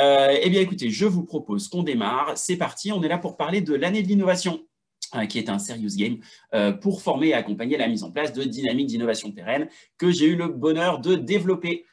Eh bien, écoutez, je vous propose qu'on démarre. C'est parti, on est là pour parler de l'année de l'innovation, qui est un serious game pour former et accompagner la mise en place de dynamiques d'innovation pérenne que j'ai eu le bonheur de développer.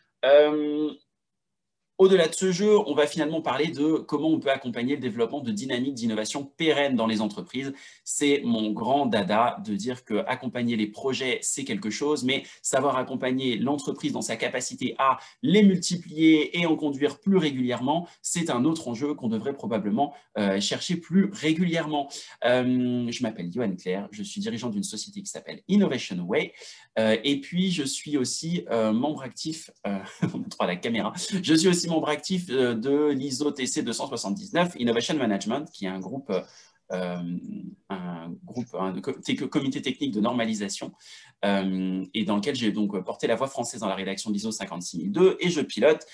Au-delà de ce jeu, on va finalement parler de comment on peut accompagner le développement de dynamiques d'innovation pérennes dans les entreprises. C'est mon grand dada de dire que accompagner les projets, c'est quelque chose, mais savoir accompagner l'entreprise dans sa capacité à les multiplier et en conduire plus régulièrement, c'est un autre enjeu qu'on devrait probablement chercher plus régulièrement. Je m'appelle Yoann Claire, je suis dirigeant d'une société qui s'appelle Innovation Way, et puis je suis aussi membre actif, on montre à la caméra, je suis aussi membre actif de l'ISO TC 279 Innovation Management, qui est un comité technique de normalisation et dans lequel j'ai donc porté la voix française dans la rédaction de l'ISO 56002 et je pilote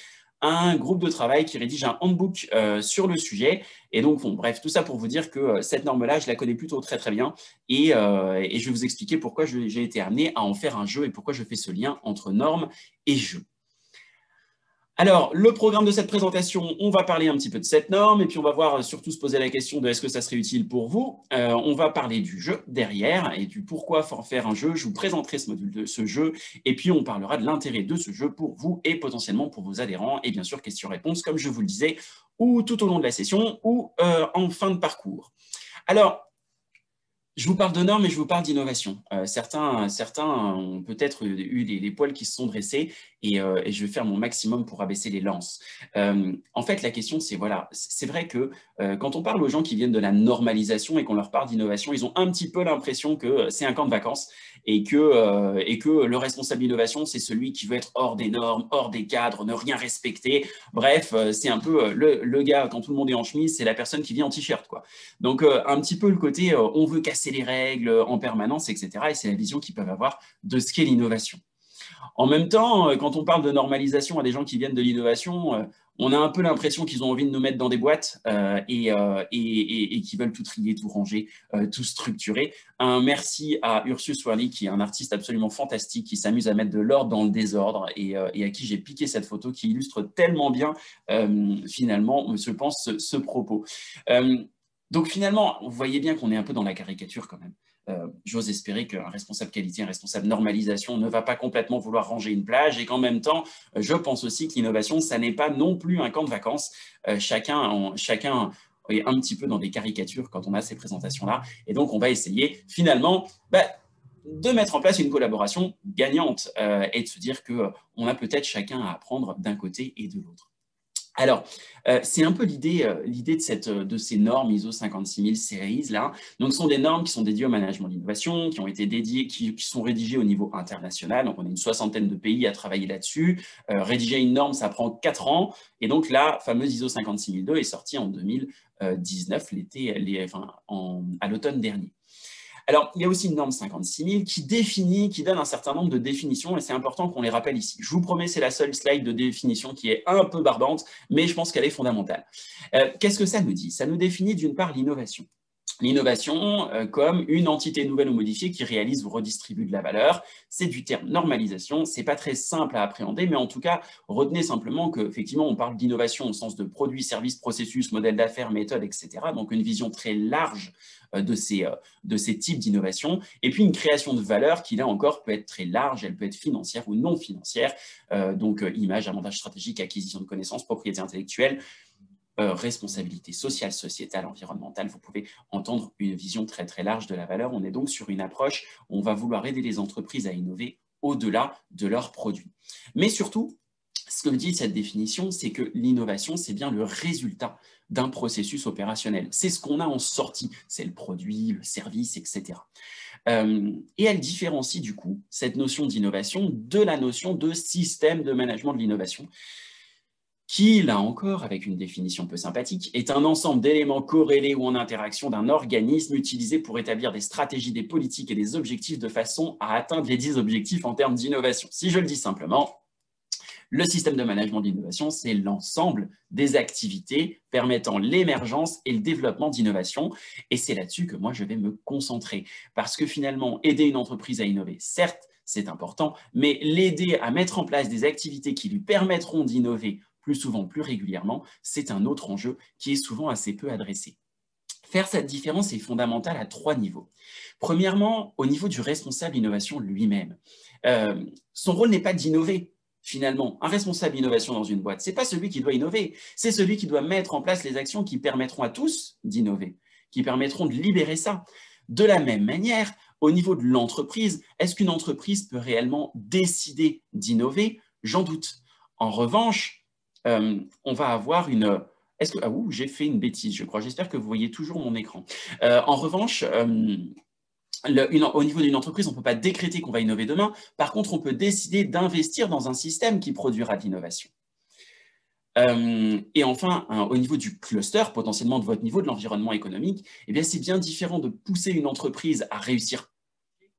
un groupe de travail qui rédige un handbook sur le sujet. Et donc, bon, bref, tout ça pour vous dire que cette norme-là, je la connais plutôt très, très bien. Et je vais vous expliquer pourquoi j'ai été amené à en faire un jeu et pourquoi je fais ce lien entre normes et jeu. Alors, le programme de cette présentation, on va parler un petit peu de cette norme et puis on va voir surtout se poser la question de est-ce que ça serait utile pour vous. On va parler du jeu derrière et du pourquoi faire un jeu. Je vous présenterai ce module de ce jeu et puis on parlera de l'intérêt de ce jeu pour vous et potentiellement pour vos adhérents et bien sûr questions-réponses comme je vous le disais ou tout au long de la session ou en fin de parcours. Alors, je vous parle de normes et je vous parle d'innovation. Certains ont peut-être eu les poils qui se sont dressés et je vais faire mon maximum pour abaisser les lances. En fait, la question, c'est voilà, c'est vrai que quand on parle aux gens qui viennent de la normalisation et qu'on leur parle d'innovation, ils ont un petit peu l'impression que c'est un camp de vacances et que le responsable d'innovation, c'est celui qui veut être hors des normes, hors des cadres, ne rien respecter. Bref, c'est un peu le gars, quand tout le monde est en chemise, c'est la personne qui vient en t-shirt, quoi. Donc, un petit peu le côté on veut casser les règles en permanence, etc. Et c'est la vision qu'ils peuvent avoir de ce qu'est l'innovation. En même temps, quand on parle de normalisation à des gens qui viennent de l'innovation, on a un peu l'impression qu'ils ont envie de nous mettre dans des boîtes et qu'ils veulent tout trier, tout ranger, tout structurer. Un merci à Ursus Worley, qui est un artiste absolument fantastique, qui s'amuse à mettre de l'ordre dans le désordre et à qui j'ai piqué cette photo qui illustre tellement bien, finalement, je pense, ce propos. Donc finalement, vous voyez bien qu'on est un peu dans la caricature quand même. J'ose espérer qu'un responsable qualité, un responsable normalisation ne va pas complètement vouloir ranger une plage et qu'en même temps, je pense aussi que l'innovation, ça n'est pas non plus un camp de vacances. Chacun est un petit peu dans des caricatures quand on a ces présentations-là. Et donc, on va essayer finalement de mettre en place une collaboration gagnante et de se dire qu'on a peut-être chacun à apprendre d'un côté et de l'autre. Alors, c'est un peu l'idée de ces normes ISO 56000 Series là. Donc, ce sont des normes qui sont dédiées au management de l'innovation, qui ont été dédiées, qui sont rédigées au niveau international. Donc, on a une 60aine de pays à travailler là-dessus. Rédiger une norme, ça prend 4 ans. Et donc, la fameuse ISO 56002 est sortie en 2019, à l'automne dernier. Alors, il y a aussi une norme 56000 qui donne un certain nombre de définitions et c'est important qu'on les rappelle ici. Je vous promets, c'est la seule slide de définition qui est un peu barbante, mais je pense qu'elle est fondamentale. Qu'est-ce que ça nous dit? Ça nous définit d'une part l'innovation. L'innovation comme une entité nouvelle ou modifiée qui réalise ou redistribue de la valeur. C'est du terme normalisation. Ce n'est pas très simple à appréhender, mais en tout cas, retenez simplement qu'effectivement, on parle d'innovation au sens de produits, services, processus, modèles d'affaires, méthodes, etc. Donc, une vision très large de ces types d'innovation. Et puis, une création de valeur qui, là encore, peut être très large. Elle peut être financière ou non financière. Donc, image, avantage stratégique, acquisition de connaissances, propriété intellectuelle, responsabilité sociale, sociétale, environnementale. Vous pouvez entendre une vision très, très large de la valeur. On est donc sur une approche où on va vouloir aider les entreprises à innover au-delà de leurs produits. Mais surtout, ce que dit cette définition, c'est que l'innovation, c'est bien le résultat d'un processus opérationnel. C'est ce qu'on a en sortie, c'est le produit, le service, etc. Et elle différencie du coup cette notion d'innovation de la notion de système de management de l'innovation, qui, là encore, avec une définition peu sympathique, est un ensemble d'éléments corrélés ou en interaction d'un organisme utilisé pour établir des stratégies, des politiques et des objectifs de façon à atteindre les 10 objectifs en termes d'innovation. Si je le dis simplement, le système de management d'innovation, c'est l'ensemble des activités permettant l'émergence et le développement d'innovation. Et c'est là-dessus que moi, je vais me concentrer. Parce que finalement, aider une entreprise à innover, certes, c'est important, mais l'aider à mettre en place des activités qui lui permettront d'innover plus souvent, plus régulièrement, c'est un autre enjeu qui est souvent assez peu adressé. Faire cette différence est fondamental à 3 niveaux. Premièrement, au niveau du responsable innovation lui-même. Son rôle n'est pas d'innover, finalement. Un responsable innovation dans une boîte, ce n'est pas celui qui doit innover, c'est celui qui doit mettre en place les actions qui permettront à tous d'innover, qui permettront de libérer ça. De la même manière, au niveau de l'entreprise, est-ce qu'une entreprise peut réellement décider d'innover? J'en doute. En revanche, on va avoir une... Est-ce que... Ah, j'ai fait une bêtise, je crois. J'espère que vous voyez toujours mon écran. En revanche, au niveau d'une entreprise, on ne peut pas décréter qu'on va innover demain. Par contre, on peut décider d'investir dans un système qui produira de l'innovation. Et enfin, au niveau du cluster, potentiellement de votre niveau de l'environnement économique, eh bien, c'est bien différent de pousser une entreprise à réussir,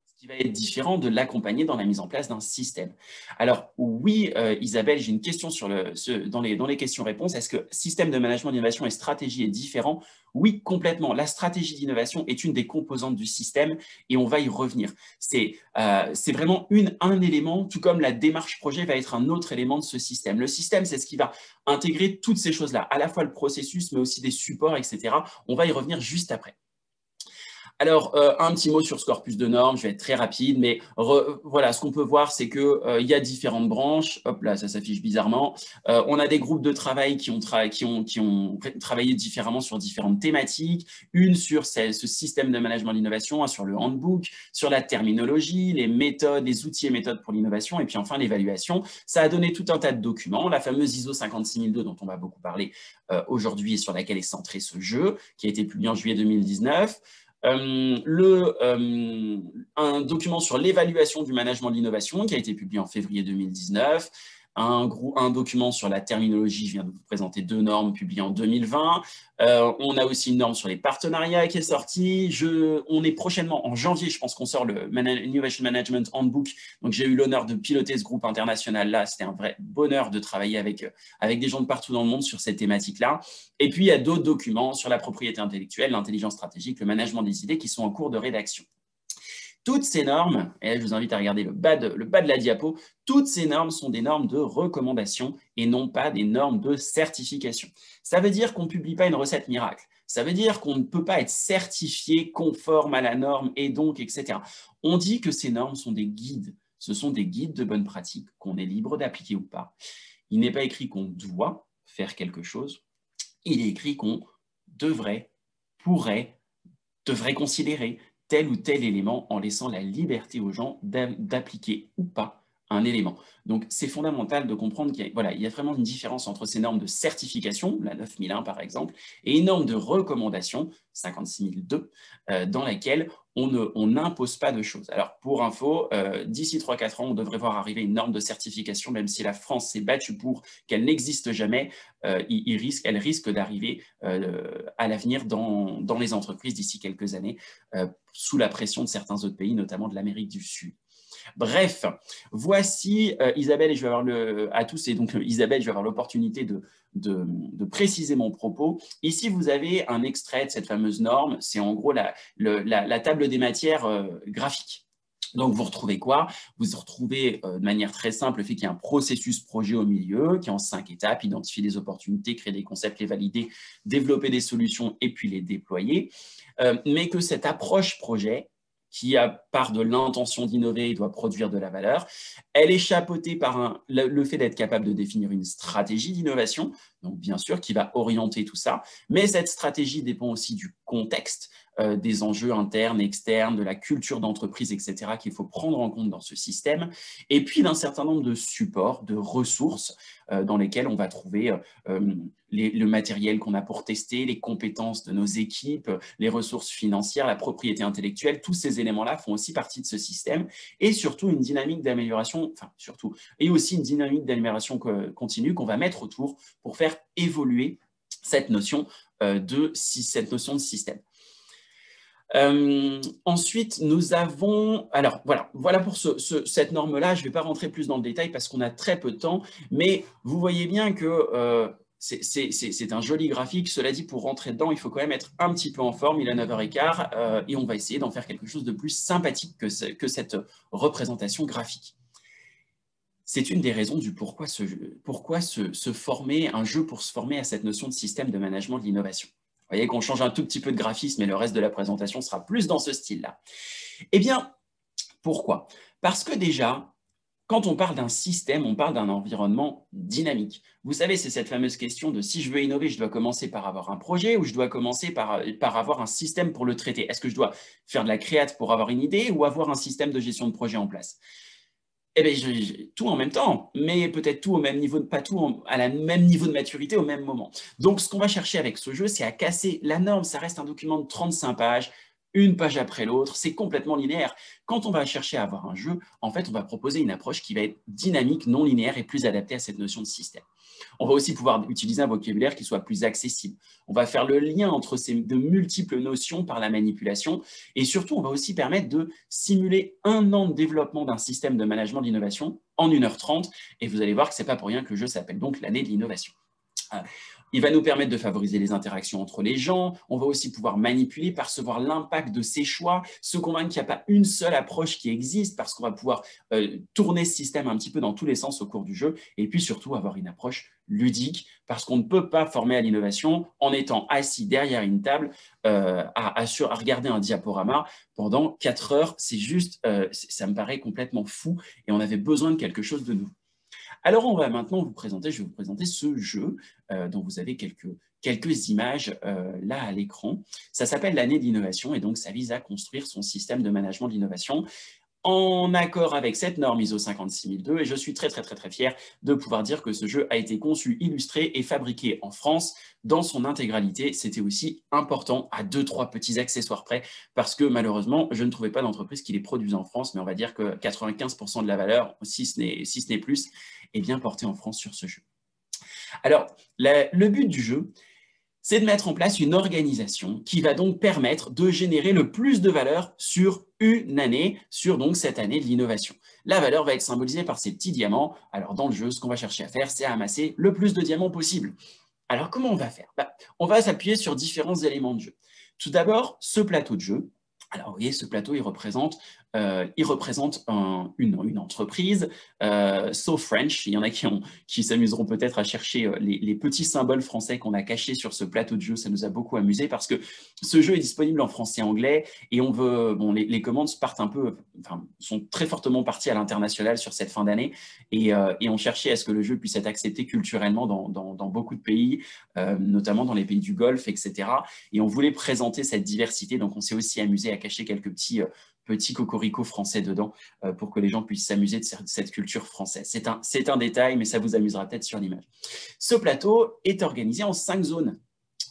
ce qui va être différent de l'accompagner dans la mise en place d'un système. Alors oui, Isabelle, j'ai une question dans les questions-réponses. Est-ce que système de management d'innovation et stratégie est différent? Oui, complètement. La stratégie d'innovation est une des composantes du système et on va y revenir. C'est vraiment un élément, tout comme la démarche projet va être un autre élément de ce système. Le système, c'est ce qui va intégrer toutes ces choses-là, à la fois le processus, mais aussi des supports, etc. On va y revenir juste après. Alors, un petit mot sur ce corpus de normes, je vais être très rapide, mais voilà, ce qu'on peut voir, c'est qu'il y a différentes branches. Hop là, ça s'affiche bizarrement. On a des groupes de travail qui ont travaillé différemment sur différentes thématiques. Une sur ce système de management de l'innovation, un sur le handbook, sur la terminologie, les méthodes, les outils et méthodes pour l'innovation, et puis enfin l'évaluation. Ça a donné tout un tas de documents, la fameuse ISO 56002 dont on va beaucoup parler aujourd'hui et sur laquelle est centré ce jeu, qui a été publié en juillet 2019. Un document sur l'évaluation du management de l'innovation qui a été publié en février 2019, un document sur la terminologie, je viens de vous présenter 2 normes publiées en 2020. On a aussi une norme sur les partenariats qui est sortie. On est prochainement, en janvier, je pense qu'on sort le Innovation Management Handbook. Donc, j'ai eu l'honneur de piloter ce groupe international-là. C'était un vrai bonheur de travailler avec des gens de partout dans le monde sur cette thématique-là. Et puis, il y a d'autres documents sur la propriété intellectuelle, l'intelligence stratégique, le management des idées qui sont en cours de rédaction. Toutes ces normes, et là, je vous invite à regarder le bas de la diapo, toutes ces normes sont des normes de recommandation et non pas des normes de certification. Ça veut dire qu'on ne publie pas une recette miracle. Ça veut dire qu'on ne peut pas être certifié conforme à la norme et donc, etc. On dit que ces normes sont des guides. Ce sont des guides de bonne pratique qu'on est libre d'appliquer ou pas. Il n'est pas écrit qu'on doit faire quelque chose. Il est écrit qu'on devrait considérer tel ou tel élément en laissant la liberté aux gens d'appliquer ou pas un élément. Donc, c'est fondamental de comprendre qu'il y a vraiment une différence entre ces normes de certification, la 9001 par exemple, et une norme de recommandation, 56002, dans laquelle on n'impose pas de choses. Alors, pour info, d'ici 3-4 ans, on devrait voir arriver une norme de certification, même si la France s'est battue pour qu'elle n'existe jamais, elle risque d'arriver à l'avenir dans les entreprises d'ici quelques années, sous la pression de certains autres pays, notamment de l'Amérique du Sud. Bref, voici Isabelle, et je vais avoir à tous, et donc Isabelle, je vais avoir l'opportunité de préciser mon propos. Ici, vous avez un extrait de cette fameuse norme, c'est en gros la table des matières graphique. Donc, vous retrouvez quoi? Vous retrouvez de manière très simple le fait qu'il y a un processus projet au milieu qui est en 5 étapes, identifier des opportunités, créer des concepts, les valider, développer des solutions et puis les déployer. Mais que cette approche projet, qui part de l'intention d'innover et doit produire de la valeur, elle est chapeautée par le fait d'être capable de définir une stratégie d'innovation, donc bien sûr qui va orienter tout ça, mais cette stratégie dépend aussi du contexte, des enjeux internes, externes, de la culture d'entreprise, etc., qu'il faut prendre en compte dans ce système, et puis d'un certain nombre de supports, de ressources dans lesquels on va trouver le matériel qu'on a pour tester, les compétences de nos équipes, les ressources financières, la propriété intellectuelle, tous ces éléments-là font aussi partie de ce système, et surtout une dynamique d'amélioration, et aussi une dynamique d'amélioration continue qu'on va mettre autour pour faire évoluer cette notion de système. Ensuite, nous avons... Alors, voilà pour cette norme-là. Je ne vais pas rentrer plus dans le détail parce qu'on a très peu de temps, mais vous voyez bien que c'est un joli graphique. Cela dit, pour rentrer dedans, il faut quand même être un petit peu en forme. Il est 9h15 et on va essayer d'en faire quelque chose de plus sympathique que cette représentation graphique. c'est une des raisons du pourquoi se former, un jeu pour se former à cette notion de système de management de l'innovation. Vous voyez qu'on change un tout petit peu de graphisme et le reste de la présentation sera plus dans ce style-là. Eh bien, pourquoi? Parce que déjà, quand on parle d'un système, on parle d'un environnement dynamique. Vous savez, c'est cette fameuse question de si je veux innover, je dois commencer par avoir un projet ou je dois commencer par avoir un système pour le traiter. Est-ce que je dois faire de la créate pour avoir une idée ou avoir un système de gestion de projet en place? Eh bien, tout en même temps, mais peut-être tout au même niveau, pas tout à la même niveau de maturité au même moment. Donc, ce qu'on va chercher avec ce jeu, c'est à casser la norme. Ça reste un document de 35 pages, une page après l'autre, c'est complètement linéaire. Quand on va chercher à avoir un jeu, en fait, on va proposer une approche qui va être dynamique, non linéaire et plus adaptée à cette notion de système. On va aussi pouvoir utiliser un vocabulaire qui soit plus accessible. On va faire le lien entre ces de multiples notions par la manipulation et surtout, on va aussi permettre de simuler 1 an de développement d'un système de management d'innovation en 1h30 et vous allez voir que ce n'est pas pour rien que le jeu s'appelle donc l'année de l'innovation. Il va nous permettre de favoriser les interactions entre les gens. On va aussi pouvoir manipuler, percevoir l'impact de ses choix, se convaincre qu'il n'y a pas une seule approche qui existe parce qu'on va pouvoir tourner ce système un petit peu dans tous les sens au cours du jeu et puis surtout avoir une approche ludique parce qu'on ne peut pas former à l'innovation en étant assis derrière une table à regarder un diaporama pendant 4 heures. C'est juste, ça me paraît complètement fou et on avait besoin de quelque chose de nouveau. Alors, on va maintenant je vais vous présenter ce jeu dont vous avez quelques images là à l'écran. Ça s'appelle l'année de l'innovation et donc ça vise à construire son système de management de l'innovation en accord avec cette norme ISO 56002 et je suis très fier de pouvoir dire que ce jeu a été conçu, illustré et fabriqué en France dans son intégralité. C'était aussi important à 2-3 petits accessoires près parce que malheureusement, je ne trouvais pas d'entreprise qui les produisait en France, mais on va dire que 95% de la valeur, si ce n'est plus, est bien portée en France sur ce jeu. Alors, le but du jeu, c'est de mettre en place une organisation qui va donc permettre de générer le plus de valeur sur une année, sur donc cette année de l'innovation. La valeur va être symbolisée par ces petits diamants. Alors dans le jeu, ce qu'on va chercher à faire, c'est à amasser le plus de diamants possible. Alors comment on va faire? On va s'appuyer sur différents éléments de jeu. Tout d'abord, ce plateau de jeu. Alors, vous voyez, ce plateau, il représente une entreprise, So French. Il y en a qui s'amuseront peut-être à chercher les petits symboles français qu'on a cachés sur ce plateau de jeu. Ça nous a beaucoup amusé parce que ce jeu est disponible en français et anglais et les commandes sont très fortement parties à l'international sur cette fin d'année et on cherchait à ce que le jeu puisse être accepté culturellement dans beaucoup de pays, notamment dans les pays du Golfe, etc. Et on voulait présenter cette diversité, donc on s'est aussi amusé à cacher quelques petits cocoricots français dedans pour que les gens puissent s'amuser de cette culture française. C'est un détail, mais ça vous amusera peut-être sur l'image. Ce plateau est organisé en 5 zones.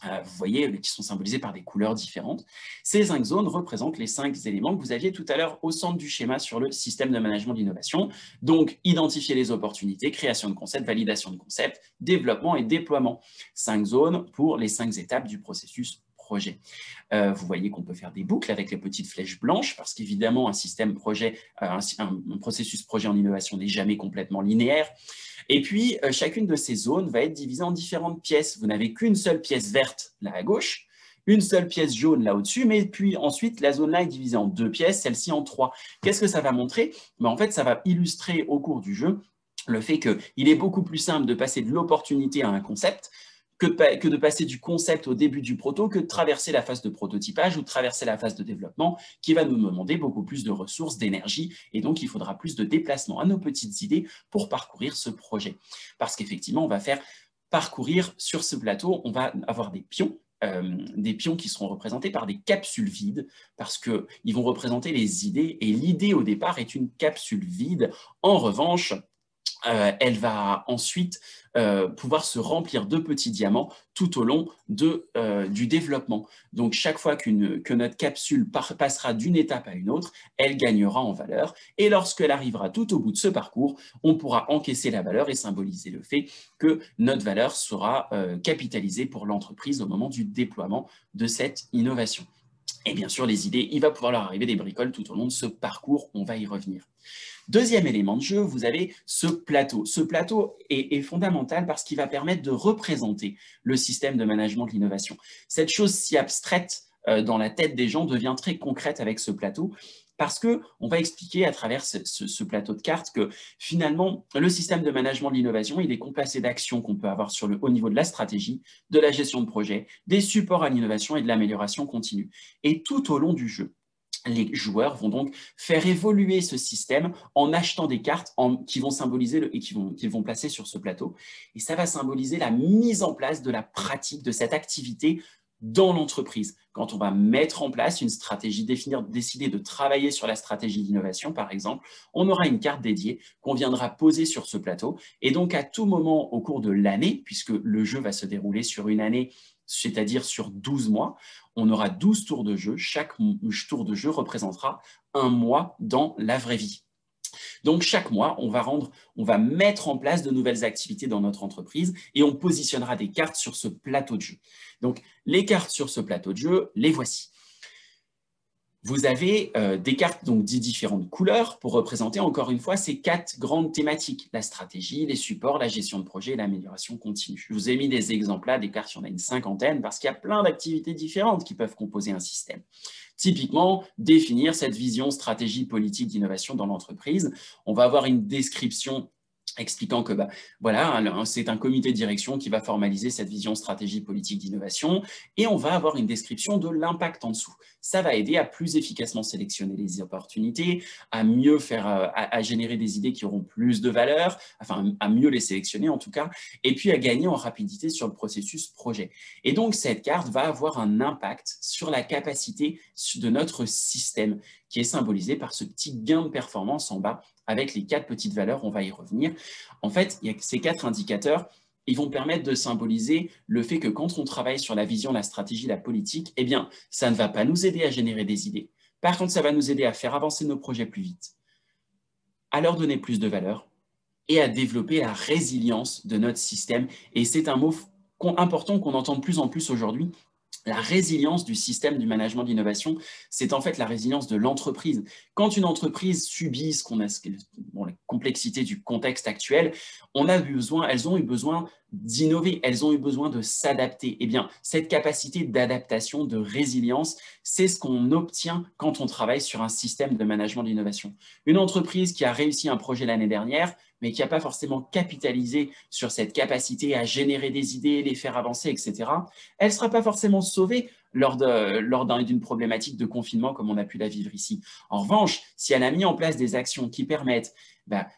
Vous voyez, qui sont symbolisées par des couleurs différentes. Ces 5 zones représentent les 5 éléments que vous aviez tout à l'heure au centre du schéma sur le système de management d'innovation. Donc, identifier les opportunités, création de concepts, validation de concepts, développement et déploiement. 5 zones pour les 5 étapes du processus projet. Vous voyez qu'on peut faire des boucles avec les petites flèches blanches parce qu'évidemment, un processus projet en innovation n'est jamais complètement linéaire. Et puis, chacune de ces zones va être divisée en différentes pièces. Vous n'avez qu'une seule pièce verte là à gauche, une seule pièce jaune là au-dessus, mais puis ensuite, la zone là est divisée en 2 pièces, celle-ci en 3. Qu'est-ce que ça va montrer? En fait, ça va illustrer au cours du jeu le fait qu'il est beaucoup plus simple de passer de l'opportunité à un concept que de passer du concept au début du proto, que de traverser la phase de prototypage ou de traverser la phase de développement qui va nous demander beaucoup plus de ressources, d'énergie et donc il faudra plus de déplacement à nos petites idées pour parcourir ce projet. Parce qu'effectivement, on va faire parcourir sur ce plateau, on va avoir des pions qui seront représentés par des capsules vides parce qu'ils vont représenter les idées et l'idée au départ est une capsule vide. En revanche, elle va ensuite pouvoir se remplir de petits diamants tout au long du développement. Donc, chaque fois que notre capsule passera d'une étape à une autre, elle gagnera en valeur. Et lorsqu'elle arrivera tout au bout de ce parcours, on pourra encaisser la valeur et symboliser le fait que notre valeur sera capitalisée pour l'entreprise au moment du déploiement de cette innovation. Et bien sûr, les idées, il va pouvoir leur arriver des bricoles tout au long de ce parcours, on va y revenir. Deuxième élément de jeu, vous avez ce plateau. Ce plateau est fondamental parce qu'il va permettre de représenter le système de management de l'innovation. Cette chose si abstraite dans la tête des gens devient très concrète avec ce plateau. Parce qu'on va expliquer à travers ce plateau de cartes que finalement, le système de management de l'innovation, il est composé d'actions qu'on peut avoir au niveau de la stratégie, de la gestion de projet, des supports à l'innovation et de l'amélioration continue. Et tout au long du jeu, les joueurs vont donc faire évoluer ce système en achetant des cartes qui vont symboliser et qu'ils vont placer sur ce plateau. Et ça va symboliser la mise en place de la pratique de cette activité dans l'entreprise. Quand on va mettre en place une stratégie, décider de travailler sur la stratégie d'innovation, par exemple, on aura une carte dédiée qu'on viendra poser sur ce plateau. Et donc, à tout moment au cours de l'année, puisque le jeu va se dérouler sur une année, c'est-à-dire sur 12 mois, on aura 12 tours de jeu. Chaque tour de jeu représentera un mois dans la vraie vie. Donc, chaque mois, on va mettre en place de nouvelles activités dans notre entreprise et on positionnera des cartes sur ce plateau de jeu. Donc, les cartes sur ce plateau de jeu, les voici. Vous avez des cartes donc de différentes couleurs pour représenter encore une fois ces 4 grandes thématiques, la stratégie, les supports, la gestion de projet et l'amélioration continue. Je vous ai mis des exemples là, des cartes, il y en a une cinquantaine parce qu'il y a plein d'activités différentes qui peuvent composer un système. Typiquement, définir cette vision stratégie politique d'innovation dans l'entreprise. On va avoir une description expliquant que voilà, c'est un comité de direction qui va formaliser cette vision stratégie politique d'innovation et on va avoir une description de l'impact en dessous. Ça va aider à plus efficacement sélectionner les opportunités, à mieux faire, à générer des idées qui auront plus de valeur, enfin à mieux les sélectionner en tout cas, et puis à gagner en rapidité sur le processus projet. Et donc cette carte va avoir un impact sur la capacité de notre système qui est symbolisé par ce petit gain de performance en bas avec les 4 petites valeurs, on va y revenir. En fait, il y a ces 4 indicateurs, ils vont permettre de symboliser le fait que quand on travaille sur la vision, la stratégie, la politique, eh bien, ça ne va pas nous aider à générer des idées. Par contre, ça va nous aider à faire avancer nos projets plus vite, à leur donner plus de valeur et à développer la résilience de notre système. Et c'est un mot important qu'on entend de plus en plus aujourd'hui. La résilience du système du management d'innovation, c'est en fait la résilience de l'entreprise. Quand une entreprise subit la complexité du contexte actuel, elles ont eu besoin d'innover, elles ont eu besoin de s'adapter. Eh bien, cette capacité d'adaptation, de résilience, c'est ce qu'on obtient quand on travaille sur un système de management d'innovation. Une entreprise qui a réussi un projet l'année dernière, mais qui n'a pas forcément capitalisé sur cette capacité à générer des idées, les faire avancer, etc., elle ne sera pas forcément sauvée lors d'une problématique de confinement comme on a pu la vivre ici. En revanche, si elle a mis en place des actions qui permettent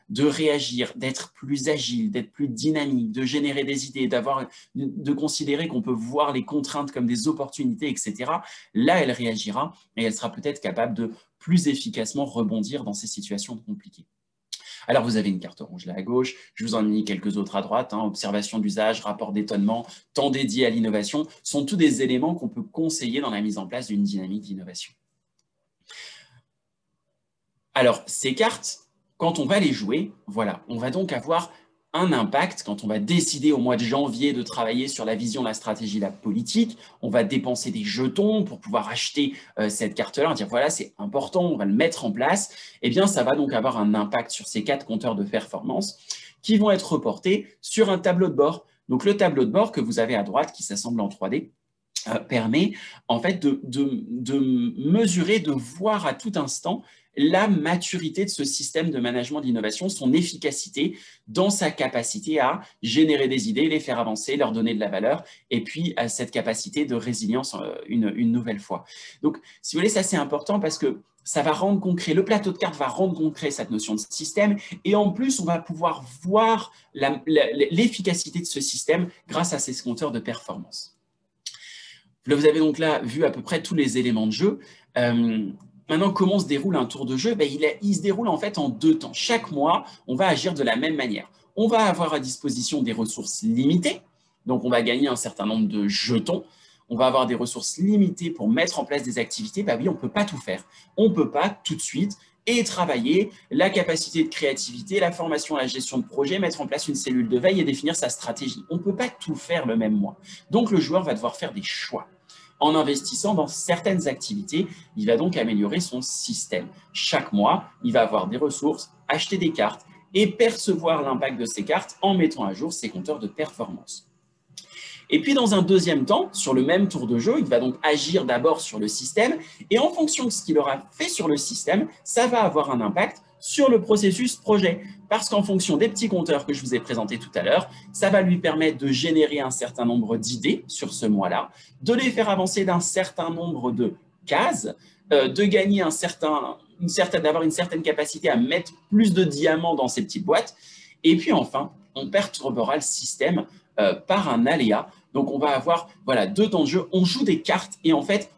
de réagir, d'être plus agile, d'être plus dynamique, de générer des idées, de considérer qu'on peut voir les contraintes comme des opportunités, etc., là, elle réagira et elle sera peut-être capable de plus efficacement rebondir dans ces situations compliquées. Alors, vous avez une carte rouge là à gauche, je vous en ai mis quelques autres à droite, observation d'usage, rapport d'étonnement, temps dédié à l'innovation, sont tous des éléments qu'on peut conseiller dans la mise en place d'une dynamique d'innovation. Alors, ces cartes, quand on va les jouer, voilà, on va donc avoir un impact quand on va décider au mois de janvier de travailler sur la vision, la stratégie, la politique. On va dépenser des jetons pour pouvoir acheter cette carte-là, dire voilà, c'est important, on va le mettre en place. Eh bien, ça va donc avoir un impact sur ces 4 compteurs de performance qui vont être reportés sur un tableau de bord. Donc, le tableau de bord que vous avez à droite qui s'assemble en 3D, permet en fait de mesurer, de voir à tout instant la maturité de ce système de management d'innovation, son efficacité dans sa capacité à générer des idées, les faire avancer, leur donner de la valeur, et puis à cette capacité de résilience une nouvelle fois. Donc, si vous voulez, ça c'est important parce que ça va rendre concret, le plateau de cartes va rendre concret cette notion de système, et en plus, on va pouvoir voir l'efficacité de ce système grâce à ces compteurs de performance. Vous avez donc là vu à peu près tous les éléments de jeu. Maintenant, comment se déroule un tour de jeu? Il se déroule en fait en 2 temps. Chaque mois, on va agir de la même manière. On va avoir à disposition des ressources limitées. Donc, on va gagner un certain nombre de jetons. On va avoir des ressources limitées pour mettre en place des activités. Oui, on ne peut pas tout faire. On ne peut pas tout de suite et travailler la capacité de créativité, la formation, la gestion de projet, mettre en place une cellule de veille et définir sa stratégie. On ne peut pas tout faire le même mois. Donc, le joueur va devoir faire des choix. En investissant dans certaines activités, il va donc améliorer son système. Chaque mois, il va avoir des ressources, acheter des cartes et percevoir l'impact de ces cartes en mettant à jour ses compteurs de performance. Et puis, dans un deuxième temps, sur le même tour de jeu, il va donc agir d'abord sur le système et en fonction de ce qu'il aura fait sur le système, ça va avoir un impact sur le processus projet. Parce qu'en fonction des petits compteurs que je vous ai présentés tout à l'heure, ça va lui permettre de générer un certain nombre d'idées sur ce mois-là, de les faire avancer d'un certain nombre de cases, de gagner d'avoir une certaine capacité à mettre plus de diamants dans ces petites boîtes. Et puis enfin, on perturbera le système par un aléa. Donc, on va avoir voilà, 2 temps de jeu. On joue des cartes et en fait,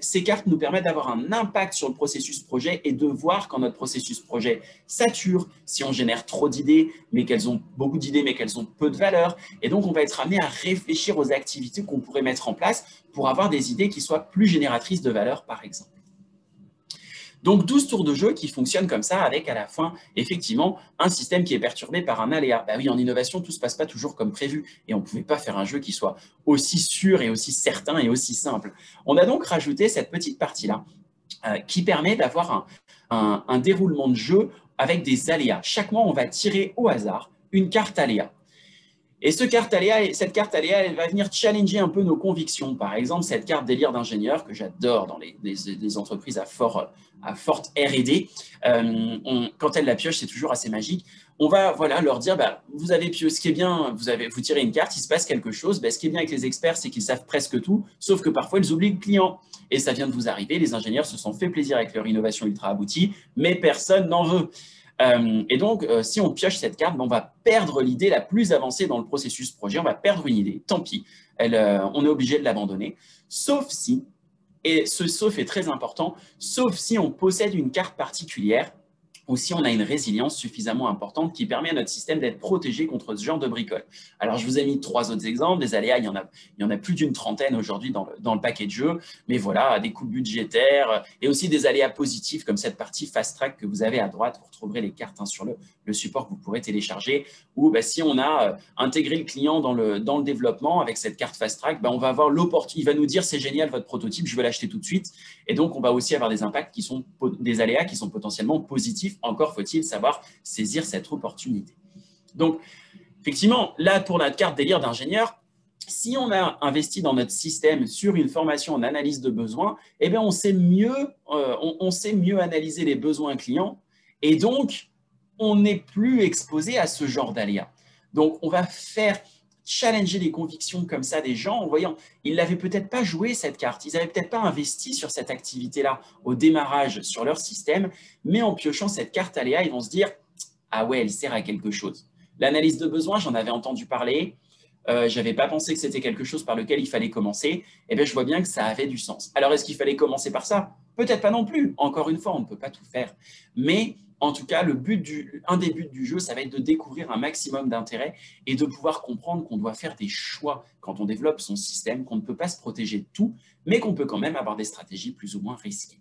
ces cartes nous permettent d'avoir un impact sur le processus projet et de voir quand notre processus projet sature, si on génère trop d'idées, mais qu'elles ont beaucoup d'idées, mais qu'elles ont peu de valeur. Et donc, on va être amené à réfléchir aux activités qu'on pourrait mettre en place pour avoir des idées qui soient plus génératrices de valeur, par exemple. Donc 12 tours de jeu qui fonctionnent comme ça avec à la fin, effectivement, un système qui est perturbé par un aléa. Bah oui, en innovation, tout ne se passe pas toujours comme prévu et on ne pouvait pas faire un jeu qui soit aussi sûr et aussi certain et aussi simple. On a donc rajouté cette petite partie-là qui permet d'avoir un déroulement de jeu avec des aléas. Chaque mois, on va tirer au hasard une carte aléa. Et cette carte aléa, elle va venir challenger un peu nos convictions. Par exemple, cette carte délire d'ingénieur que j'adore dans les entreprises à forte R&D, quand elle la pioche, c'est toujours assez magique. On va voilà, leur dire, bah, vous avez pioché, ce qui est bien, vous tirez une carte, il se passe quelque chose. Bah, ce qui est bien avec les experts, c'est qu'ils savent presque tout, sauf que parfois, ils oublient le client. Et ça vient de vous arriver, les ingénieurs se sont fait plaisir avec leur innovation ultra aboutie, mais personne n'en veut. Et donc, si on pioche cette carte, on va perdre l'idée la plus avancée dans le processus projet, on va perdre une idée, tant pis, on est obligé de l'abandonner, sauf si, et ce sauf est très important, sauf si on possède une carte particulière ou si on a une résilience suffisamment importante qui permet à notre système d'être protégé contre ce genre de bricole. Alors, je vous ai mis 3 autres exemples. Des aléas, il y en a plus d'une trentaine aujourd'hui dans le paquet de jeu. Mais voilà, des coupes budgétaires et aussi des aléas positifs comme cette partie Fast Track que vous avez à droite. Vous retrouverez les cartes sur le support que vous pourrez télécharger. Ou si on a intégré le client dans le développement avec cette carte Fast Track, on va avoir l'opportunité. Il va nous dire c'est génial votre prototype, je vais l'acheter tout de suite. Et donc, on va aussi avoir des impacts qui sont des aléas qui sont potentiellement positifs. Encore faut-il savoir saisir cette opportunité. Donc, effectivement, là, pour notre carte délire d'ingénieur, si on a investi dans notre système sur une formation en analyse de besoins, eh bien, on sait mieux analyser les besoins clients et donc, on n'est plus exposé à ce genre d'aléas. Donc, on va faire challenger les convictions comme ça des gens en voyant, ils n'avaient peut-être pas joué cette carte, ils n'avaient peut-être pas investi sur cette activité-là au démarrage sur leur système, mais en piochant cette carte aléa, ils vont se dire « Ah ouais, elle sert à quelque chose ». L'analyse de besoin, j'en avais entendu parler, je n'avais pas pensé que c'était quelque chose par lequel il fallait commencer, et bien je vois bien que ça avait du sens. Alors, est-ce qu'il fallait commencer par ça? Peut-être pas non plus, encore une fois, on ne peut pas tout faire, mais en tout cas, un des buts du jeu, ça va être de découvrir un maximum d'intérêt et de pouvoir comprendre qu'on doit faire des choix quand on développe son système, qu'on ne peut pas se protéger de tout, mais qu'on peut quand même avoir des stratégies plus ou moins risquées.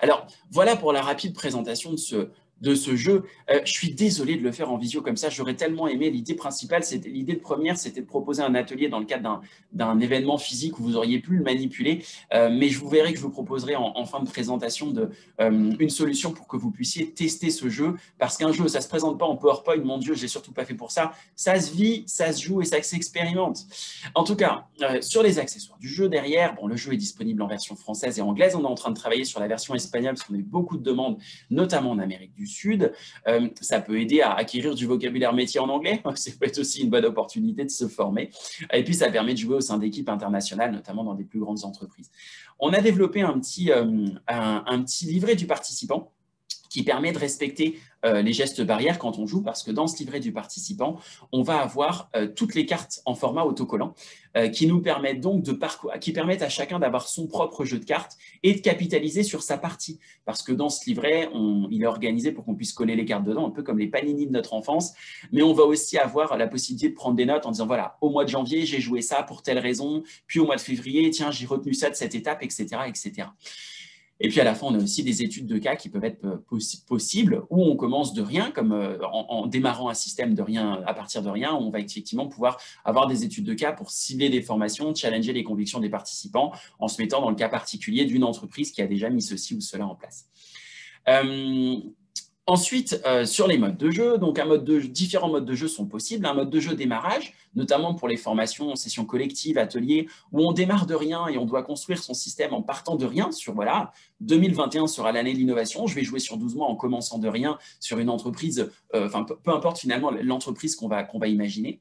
Alors, voilà pour la rapide présentation de ce jeu. Je suis désolé de le faire en visio comme ça, j'aurais tellement aimé. L'idée principale, l'idée de première, c'était de proposer un atelier dans le cadre d'un événement physique où vous auriez pu le manipuler, mais je vous verrai que je vous proposerai en fin de présentation une solution pour que vous puissiez tester ce jeu, parce qu'un jeu, ça ne se présente pas en PowerPoint, mon Dieu, je ne l'ai surtout pas fait pour ça, ça se vit, ça se joue et ça s'expérimente. En tout cas, sur les accessoires du jeu derrière, bon, le jeu est disponible en version française et anglaise, on est en train de travailler sur la version espagnole parce qu'on a eu beaucoup de demandes, notamment en Amérique du Sud. Ça peut aider à acquérir du vocabulaire métier en anglais. Ça peut être aussi une bonne opportunité de se former. Et puis, ça permet de jouer au sein d'équipes internationales, notamment dans des plus grandes entreprises. On a développé un petit livret du participant qui permet de respecter les gestes barrières quand on joue, parce que dans ce livret du participant, on va avoir toutes les cartes en format autocollant qui nous permettent donc qui permettent à chacun d'avoir son propre jeu de cartes et de capitaliser sur sa partie. Parce que dans ce livret, il est organisé pour qu'on puisse coller les cartes dedans, un peu comme les panini de notre enfance, mais on va aussi avoir la possibilité de prendre des notes en disant, voilà, au mois de janvier, j'ai joué ça pour telle raison, puis au mois de février, tiens, j'ai retenu ça de cette étape, etc., etc. Et puis à la fin, on a aussi des études de cas qui peuvent être possibles, où on commence de rien, comme en démarrant un système de rien à partir de rien, on va effectivement pouvoir avoir des études de cas pour cibler des formations, challenger les convictions des participants, en se mettant dans le cas particulier d'une entreprise qui a déjà mis ceci ou cela en place. Ensuite, sur les modes de jeu, donc différents modes de jeu sont possibles. Un mode de jeu démarrage, notamment pour les formations, sessions collectives, ateliers, où on démarre de rien et on doit construire son système en partant de rien sur, voilà, 2021 sera l'année de l'innovation, je vais jouer sur 12 mois en commençant de rien sur une entreprise, enfin, peu importe finalement l'entreprise qu'on va imaginer.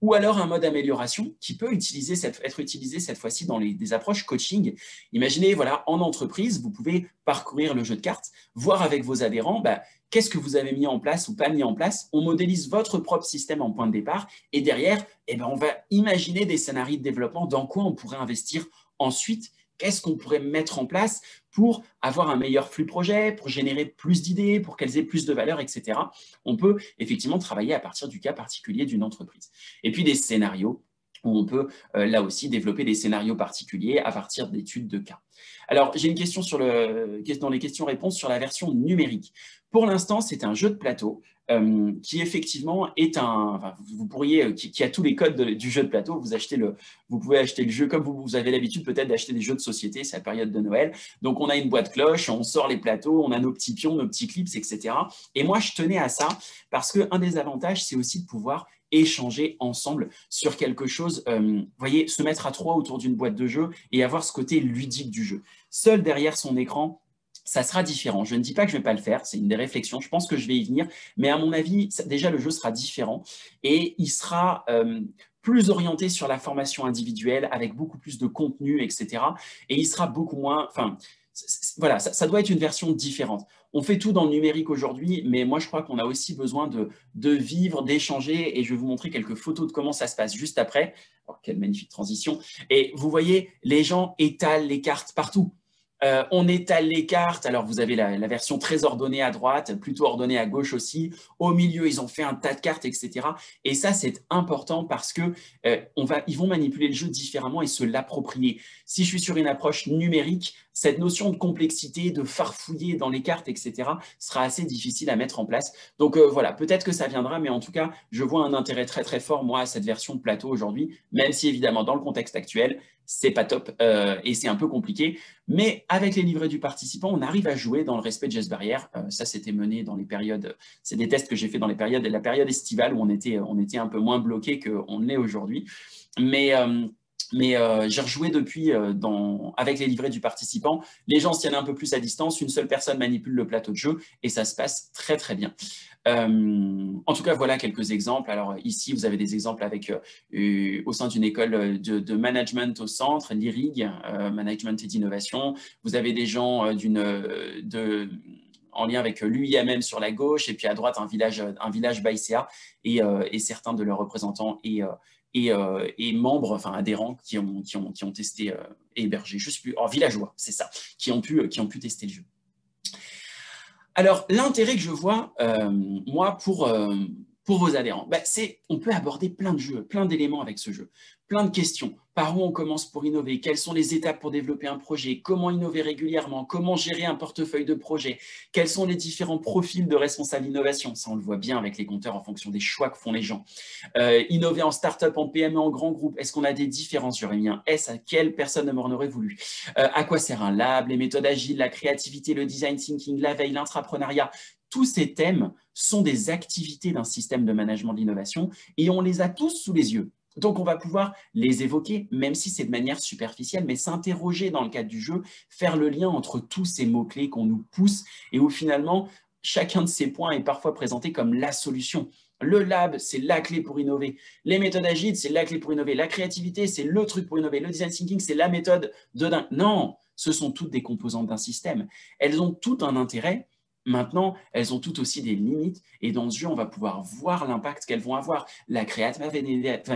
Ou alors un mode amélioration qui peut être utilisé cette fois-ci dans des approches coaching. Imaginez, voilà, en entreprise, vous pouvez parcourir le jeu de cartes, voir avec vos adhérents, qu'est-ce que vous avez mis en place ou pas mis en place. On modélise votre propre système en point de départ et derrière, on va imaginer des scénarios de développement dans quoi on pourrait investir ensuite. Qu'est-ce qu'on pourrait mettre en place pour avoir un meilleur flux projet, pour générer plus d'idées, pour qu'elles aient plus de valeur, etc. On peut effectivement travailler à partir du cas particulier d'une entreprise. Et puis des scénarios où on peut là aussi développer des scénarios particuliers à partir d'études de cas. Alors, j'ai une question dans les questions-réponses sur la version numérique. Pour l'instant, c'est un jeu de plateau qui effectivement est qui a tous les codes du jeu de plateau. Vous pouvez acheter le jeu comme vous avez l'habitude peut-être d'acheter des jeux de société, c'est la période de Noël. Donc, on a une boîte cloche, on sort les plateaux, on a nos petits pions, nos petits clips, etc. Et moi, je tenais à ça parce qu'un des avantages, c'est aussi de pouvoir échanger ensemble sur quelque chose, vous voyez, se mettre à trois autour d'une boîte de jeu et avoir ce côté ludique du jeu. Seul derrière son écran, ça sera différent. Je ne dis pas que je ne vais pas le faire, c'est une des réflexions, je pense que je vais y venir, mais à mon avis, déjà le jeu sera différent et il sera plus orienté sur la formation individuelle avec beaucoup plus de contenu, etc. Et il sera beaucoup moins… Voilà, ça doit être une version différente. On fait tout dans le numérique aujourd'hui, mais moi, je crois qu'on a aussi besoin de vivre, d'échanger, et je vais vous montrer quelques photos de comment ça se passe juste après. Alors, quelle magnifique transition. Et vous voyez, les gens étalent les cartes partout. On étale les cartes. Alors, vous avez la version très ordonnée à droite, plutôt ordonnée à gauche aussi. Au milieu, ils ont fait un tas de cartes, etc. Et ça, c'est important parce que ils vont manipuler le jeu différemment et se l'approprier. Si je suis sur une approche numérique, cette notion de complexité, de farfouiller dans les cartes, etc., sera assez difficile à mettre en place. Donc voilà, peut-être que ça viendra, mais en tout cas, je vois un intérêt très très fort, moi, à cette version de plateau aujourd'hui, même si évidemment, dans le contexte actuel, c'est pas top et c'est un peu compliqué. Mais avec les livrets du participant, on arrive à jouer dans le respect de gestes barrières. Ça, c'était mené dans les périodes, c'est des tests que j'ai fait dans la période estivale où on était un peu moins bloqué qu'on l'est aujourd'hui. Mais j'ai rejoué depuis avec les livrets du participant. Les gens se tiennent un peu plus à distance, une seule personne manipule le plateau de jeu et ça se passe très très bien. En tout cas, voilà quelques exemples. Alors ici, vous avez des exemples avec au sein d'une école de management au centre, l'IRIG, Management et d'innovation. Vous avez des gens en lien avec l'UIMM sur la gauche et puis à droite un village Baïséa et certains de leurs représentants et membres, enfin adhérents qui ont testé et hébergé, je sais plus, villageois, c'est ça, qui ont pu tester le jeu. Alors, l'intérêt que je vois, moi, pour vos adhérents, c'est on peut aborder plein de jeux, plein d'éléments avec ce jeu, plein de questions. Par où on commence pour innover? Quelles sont les étapes pour développer un projet? Comment innover régulièrement? Comment gérer un portefeuille de projets? Quels sont les différents profils de responsable innovation? Ça, on le voit bien avec les compteurs en fonction des choix que font les gens. Innover en start-up, en PME, en grand groupe, est-ce qu'on a des différences? J'aurais mis un S, à quelle personne ne m'en aurait voulu? À quoi sert un lab? Les méthodes agiles, la créativité, le design thinking, la veille, l'intrapreneuriat. Tous ces thèmes sont des activités d'un système de management de l'innovation et on les a tous sous les yeux. Donc, on va pouvoir les évoquer, même si c'est de manière superficielle, mais s'interroger dans le cadre du jeu, faire le lien entre tous ces mots-clés qu'on nous pousse et où finalement, chacun de ces points est parfois présenté comme la solution. Le lab, c'est la clé pour innover. Les méthodes agiles, c'est la clé pour innover. La créativité, c'est le truc pour innover. Le design thinking, c'est la méthode de dingue. Non, ce sont toutes des composantes d'un système. Elles ont tout un intérêt. Maintenant, elles ont toutes aussi des limites et dans ce jeu, on va pouvoir voir l'impact qu'elles vont avoir. La créate va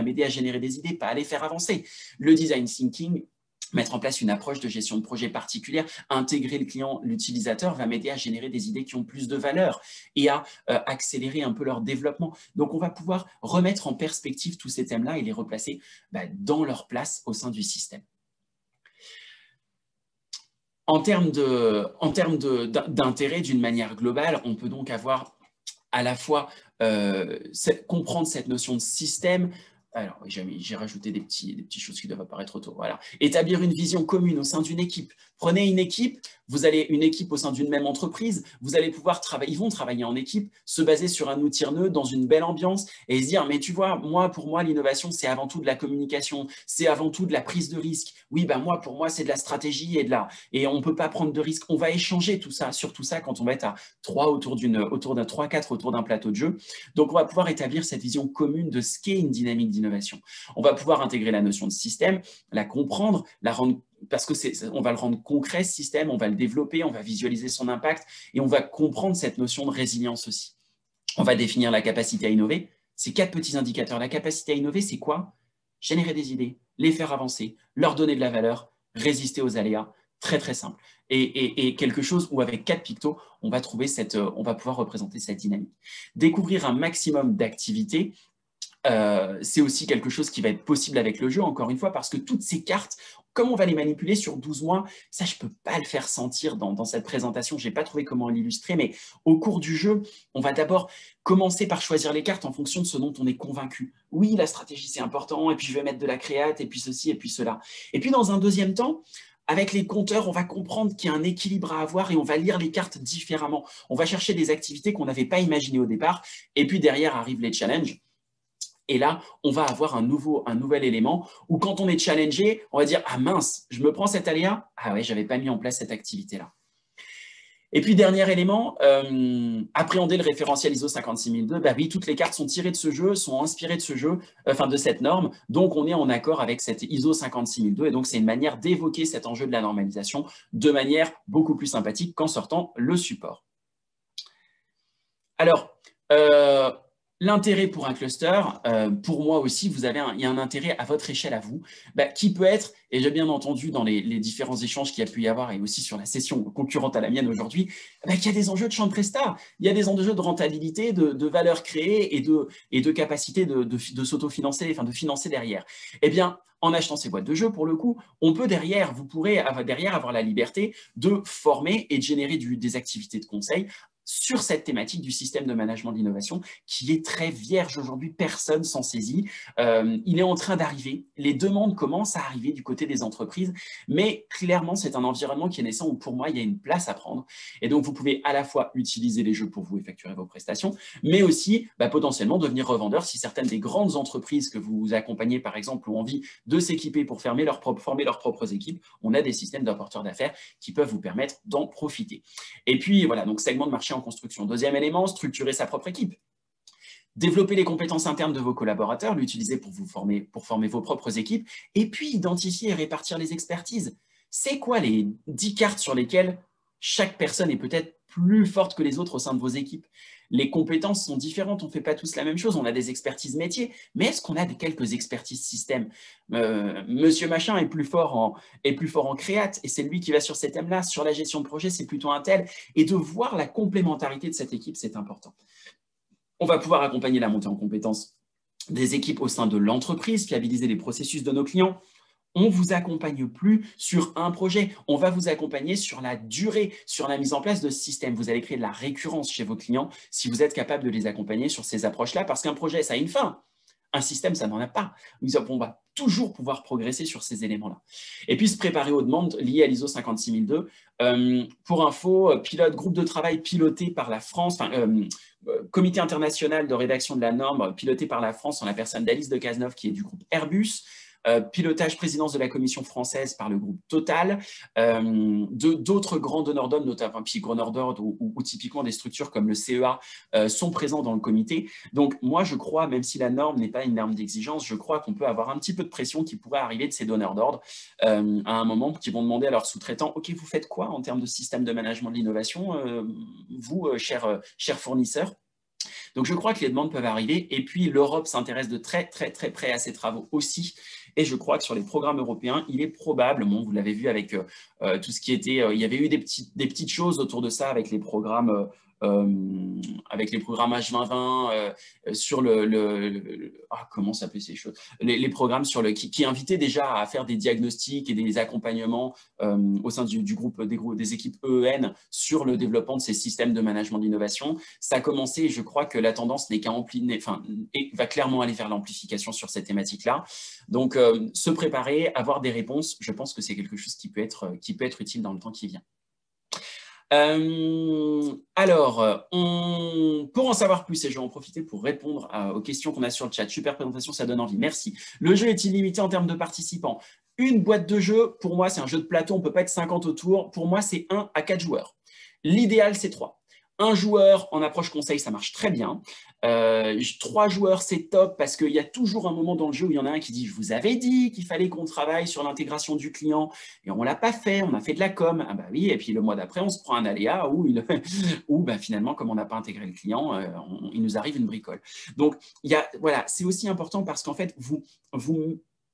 m'aider à générer des idées, pas à les faire avancer. Le design thinking, mettre en place une approche de gestion de projet particulière, intégrer le client, l'utilisateur, va m'aider à générer des idées qui ont plus de valeur et à accélérer un peu leur développement. Donc, on va pouvoir remettre en perspective tous ces thèmes-là et les replacer dans leur place au sein du système. En termes d'intérêt d'une manière globale, on peut donc avoir à la fois comprendre cette notion de système, Alors, j'ai rajouté des petites choses qui doivent apparaître autour. Voilà. Établir une vision commune au sein d'une équipe. Prenez une équipe, une équipe au sein d'une même entreprise, vous allez pouvoir travailler, ils vont travailler en équipe, se baser sur un outil neutre dans une belle ambiance et se dire, mais tu vois, pour moi, l'innovation, c'est avant tout de la communication, c'est avant tout de la prise de risque. Oui, ben pour moi, c'est de la stratégie et on ne peut pas prendre de risque. On va échanger sur tout ça quand on va être à 3 autour d'un 3-4 autour d'un plateau de jeu. Donc, on va pouvoir établir cette vision commune de ce qu'est une dynamique d'innovation. On va pouvoir intégrer la notion de système, la comprendre, la rendre parce qu'on va le rendre concret, ce système, on va le développer, on va visualiser son impact et on va comprendre cette notion de résilience aussi. On va définir la capacité à innover. Ces 4 petits indicateurs. La capacité à innover, c'est quoi? Générer des idées, les faire avancer, leur donner de la valeur, résister aux aléas. Très, très simple. Et quelque chose où, avec 4 pictos, on va pouvoir représenter cette dynamique. Découvrir un maximum d'activités. C'est aussi quelque chose qui va être possible avec le jeu, encore une fois, parce que toutes ces cartes, comme on va les manipuler sur 12 mois, ça, je ne peux pas le faire sentir dans cette présentation. Je n'ai pas trouvé comment l'illustrer, mais au cours du jeu, on va d'abord commencer par choisir les cartes en fonction de ce dont on est convaincu. Oui, la stratégie, c'est important, et puis je vais mettre de la créate, et puis ceci, et puis cela. Et puis, dans un deuxième temps, avec les compteurs, on va comprendre qu'il y a un équilibre à avoir et on va lire les cartes différemment. On va chercher des activités qu'on n'avait pas imaginées au départ, et puis derrière arrivent les challenges. Et là, on va avoir un nouvel élément où quand on est challengé, on va dire « Ah mince, je me prends cet aléa? Ah ouais, je n'avais pas mis en place cette activité-là. » Et puis, dernier élément, appréhender le référentiel ISO 56002. Bah oui, toutes les cartes sont tirées de ce jeu, sont inspirées de ce jeu, de cette norme. Donc, on est en accord avec cette ISO 56002. Et donc, c'est une manière d'évoquer cet enjeu de la normalisation de manière beaucoup plus sympathique qu'en sortant le support. Alors, l'intérêt pour un cluster, pour moi aussi, il y a un intérêt à votre échelle à vous, qui peut être, et j'ai bien entendu dans les différents échanges qu'il y a pu y avoir, et aussi sur la session concurrente à la mienne aujourd'hui, qu'il y a des enjeux de champ de prestat, il y a des enjeux de rentabilité, de valeur créée et de capacité de s'autofinancer, de financer derrière. Eh bien, en achetant ces boîtes de jeux, pour le coup, vous pourrez derrière avoir la liberté de former et de générer des activités de conseil sur cette thématique du système de management de l'innovation qui est très vierge aujourd'hui, personne s'en saisit. Il est en train d'arriver, les demandes commencent à arriver du côté des entreprises, mais clairement, c'est un environnement qui est naissant où pour moi, il y a une place à prendre. Et donc, vous pouvez à la fois utiliser les jeux pour vous effectuer vos prestations, mais aussi potentiellement devenir revendeur si certaines des grandes entreprises que vous accompagnez, par exemple, ont envie de s'équiper pour former leurs propres équipes. On a des systèmes d'apporteurs d'affaires qui peuvent vous permettre d'en profiter. Et puis, voilà, donc segment de marché en construction. Deuxième élément, structurer sa propre équipe. Développer les compétences internes de vos collaborateurs, l'utiliser pour former vos propres équipes, et puis identifier et répartir les expertises. C'est quoi les 10 cartes sur lesquelles chaque personne est peut-être plus forte que les autres au sein de vos équipes? Les compétences sont différentes, on ne fait pas tous la même chose, on a des expertises métiers, mais est-ce qu'on a quelques expertises système? Monsieur Machin est plus fort en créate, et c'est lui qui va sur ces thèmes-là. Sur la gestion de projet, c'est plutôt un tel. Et de voir la complémentarité de cette équipe, c'est important. On va pouvoir accompagner la montée en compétences des équipes au sein de l'entreprise, fiabiliser les processus de nos clients. On ne vous accompagne plus sur un projet, on va vous accompagner sur la durée, sur la mise en place de ce système. Vous allez créer de la récurrence chez vos clients si vous êtes capable de les accompagner sur ces approches-là, parce qu'un projet, ça a une fin. Un système, ça n'en a pas. On va toujours pouvoir progresser sur ces éléments-là. Et puis, se préparer aux demandes liées à l'ISO 56002. Pour info, groupe de travail piloté par la France, comité international de rédaction de la norme piloté par la France en la personne d'Alice de Cazeneuve, qui est du groupe Airbus. Pilotage présidence de la Commission française par le groupe Total, d'autres grands donneurs d'ordre, notamment donneurs d'ordre ou typiquement des structures comme le CEA sont présents dans le comité. Donc moi je crois, même si la norme n'est pas une norme d'exigence, je crois qu'on peut avoir un petit peu de pression qui pourrait arriver de ces donneurs d'ordre à un moment qui vont demander à leurs sous-traitants, ok, vous faites quoi en termes de système de management de l'innovation, vous, chers fournisseurs? Donc, je crois que les demandes peuvent arriver. Et puis, l'Europe s'intéresse de très, très, très près à ces travaux aussi. Et je crois que sur les programmes européens, il est probable, vous l'avez vu avec tout ce qui était… il y avait eu des petites choses autour de ça avec les programmes avec les programmes H2020, sur comment s'appelait ces choses, les programmes qui invitaient déjà à faire des diagnostics et des accompagnements au sein du groupe, des équipes EEN sur le développement de ces systèmes de management d'innovation. Ça a commencé et je crois que la tendance n'est va clairement aller vers l'amplification sur cette thématique-là. Donc, se préparer, avoir des réponses, je pense que c'est quelque chose qui peut être utile dans le temps qui vient. Alors, pour en savoir plus, et je vais en profiter pour répondre aux questions qu'on a sur le chat. Super présentation, ça donne envie. Merci. Le jeu est illimité en termes de participants. Une boîte de jeu, pour moi, c'est un jeu de plateau. On ne peut pas être 50 autour. Pour moi, c'est 1 à 4 joueurs. L'idéal, c'est 3. Un joueur en approche conseil, ça marche très bien. 3 joueurs, c'est top parce qu'il y a toujours un moment dans le jeu où il y en a un qui dit « Je vous avais dit qu'il fallait qu'on travaille sur l'intégration du client et on ne l'a pas fait, on a fait de la com. » Ah bah oui, et puis le mois d'après, on se prend un aléa où, finalement, comme on n'a pas intégré le client, il nous arrive une bricole. Donc, voilà, c'est aussi important parce qu'en fait,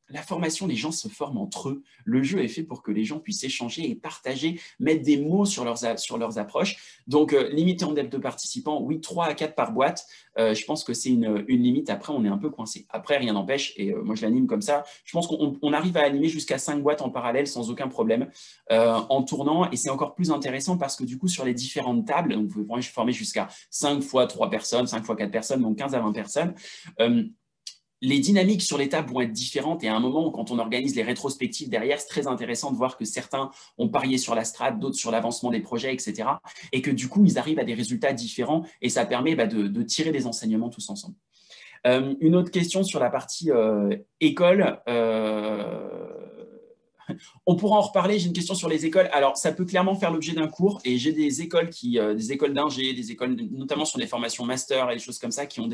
la formation, les gens se forment entre eux. Le jeu est fait pour que les gens puissent échanger et partager, mettre des mots sur leurs approches. Donc, limité en depth de participants, oui, 3 à 4 par boîte. Je pense que c'est une limite. Après, on est un peu coincé. Après, rien n'empêche, et moi, je l'anime comme ça. Je pense qu'on arrive à animer jusqu'à 5 boîtes en parallèle sans aucun problème en tournant. Et c'est encore plus intéressant parce que du coup, sur les différentes tables, donc vous pouvez former jusqu'à 5 fois 3 personnes, 5 fois 4 personnes, donc 15 à 20 personnes. Les dynamiques sur les tables vont être différentes et à un moment, quand on organise les rétrospectives derrière, c'est très intéressant de voir que certains ont parié sur la strat, d'autres sur l'avancement des projets, etc. Et que du coup, ils arrivent à des résultats différents et ça permet de tirer des enseignements tous ensemble. Une autre question sur la partie école. On pourra en reparler, j'ai une question sur les écoles. Alors, ça peut clairement faire l'objet d'un cours et j'ai des écoles d'ingé, des écoles notamment sur les formations master et des choses comme ça qui ont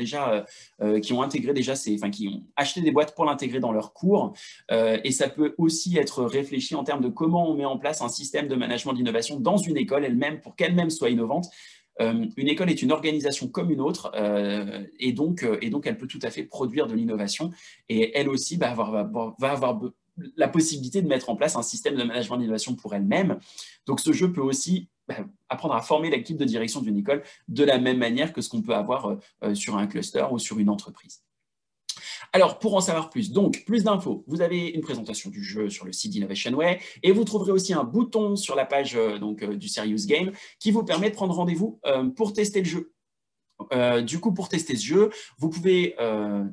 acheté des boîtes pour l'intégrer dans leurs cours. Et ça peut aussi être réfléchi en termes de comment on met en place un système de management d'innovation dans une école elle-même pour qu'elle-même soit innovante. Une école est une organisation comme une autre et donc elle peut tout à fait produire de l'innovation et elle aussi va avoir la possibilité de mettre en place un système de management d'innovation pour elle-même. Donc, ce jeu peut aussi apprendre à former l'équipe de direction d'une école de la même manière que ce qu'on peut avoir sur un cluster ou sur une entreprise. Alors, pour en savoir plus, donc plus d'infos, vous avez une présentation du jeu sur le site d'Innovation Way et vous trouverez aussi un bouton sur la page du Serious Game qui vous permet de prendre rendez-vous pour tester le jeu. Du coup, pour tester ce jeu, vous pouvez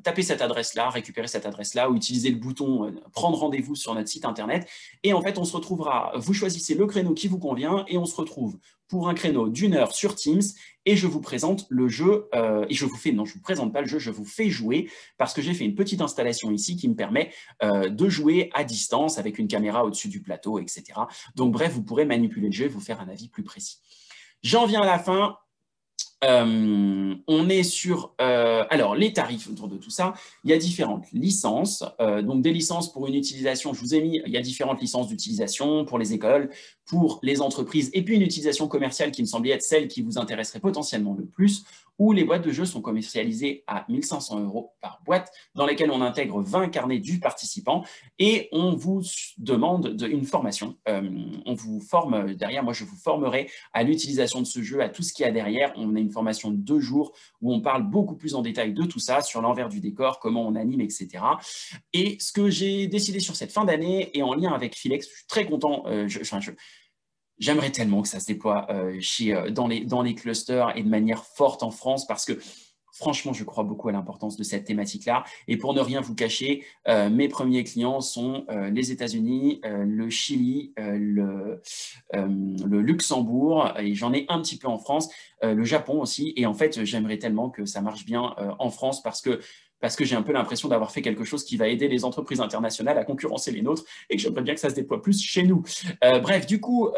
taper cette adresse-là, récupérer cette adresse-là ou utiliser le bouton prendre rendez-vous sur notre site internet. Et en fait, on se retrouvera, vous choisissez le créneau qui vous convient et on se retrouve pour un créneau d'1 heure sur Teams et je vous présente le jeu. Et je vous présente pas le jeu, je vous fais jouer parce que j'ai fait une petite installation ici qui me permet de jouer à distance avec une caméra au-dessus du plateau, etc. Donc bref, vous pourrez manipuler le jeu et vous faire un avis plus précis. J'en viens à la fin. On est sur alors les tarifs autour de tout ça. Il y a différentes licences, donc des licences pour une utilisation, je vous ai mis, il y a différentes licences d'utilisation pour les écoles, pour les entreprises et puis une utilisation commerciale qui me semblait être celle qui vous intéresserait potentiellement le plus, où les boîtes de jeux sont commercialisées à 1 500 € par boîte, dans lesquelles on intègre 20 carnets du participant et on vous demande une formation. On vous forme derrière, moi je vous formerai à l'utilisation de ce jeu, à tout ce qu'il y a derrière. On a une formation de 2 jours où on parle beaucoup plus en détail de tout ça, sur l'envers du décor, comment on anime, etc. Et ce que j'ai décidé sur cette fin d'année et en lien avec Philex, je suis très content, j'aimerais tellement que ça se déploie dans les clusters et de manière forte en France parce que franchement, je crois beaucoup à l'importance de cette thématique-là. Et pour ne rien vous cacher, mes premiers clients sont les États-Unis, le Chili, le Luxembourg, et j'en ai un petit peu en France, le Japon aussi. Et en fait, j'aimerais tellement que ça marche bien en France parce que j'ai un peu l'impression d'avoir fait quelque chose qui va aider les entreprises internationales à concurrencer les nôtres et que j'aimerais bien que ça se déploie plus chez nous. Bref, du coup,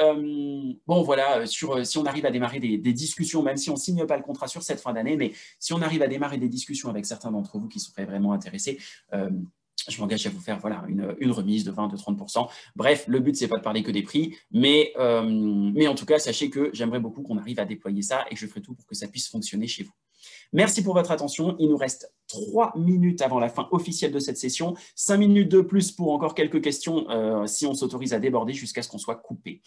bon voilà, si on arrive à démarrer des discussions, même si on ne signe pas le contrat sur cette fin d'année, mais si on arrive à démarrer des discussions avec certains d'entre vous qui seraient vraiment intéressés, je m'engage à vous faire voilà, une remise de 20, de 30%. Bref, le but, ce n'est pas de parler que des prix, mais en tout cas, sachez que j'aimerais beaucoup qu'on arrive à déployer ça et que je ferai tout pour que ça puisse fonctionner chez vous. Merci pour votre attention. Il nous reste 3 minutes avant la fin officielle de cette session, 5 minutes de plus pour encore quelques questions si on s'autorise à déborder jusqu'à ce qu'on soit coupé.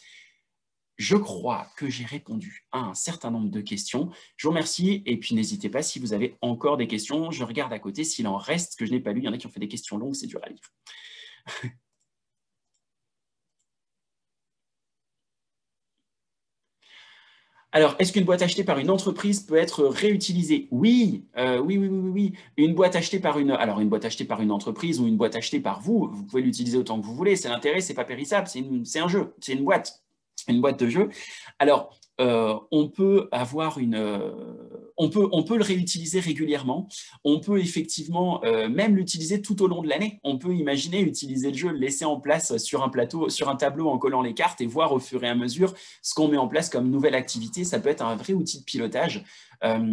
je crois que j'ai répondu à un certain nombre de questions. Je vous remercie et puis n'hésitez pas si vous avez encore des questions. Je regarde à côté s'il en reste que je n'ai pas lu. Il y en a qui ont fait des questions longues, c'est dur à lire. Alors, est-ce qu'une boîte achetée par une entreprise peut être réutilisée? Oui, oui, oui, oui, oui, oui. Une boîte achetée par une boîte achetée par une entreprise ou une boîte achetée par vous, vous pouvez l'utiliser autant que vous voulez. C'est l'intérêt, c'est pas périssable, c'est un jeu, c'est une boîte de jeu. Alors, on peut avoir on peut le réutiliser régulièrement. On peut effectivement même l'utiliser tout au long de l'année. On peut imaginer utiliser le jeu, le laisser en place sur un plateau, sur un tableau en collant les cartes et voir au fur et à mesure ce qu'on met en place comme nouvelle activité. Ça peut être un vrai outil de pilotage.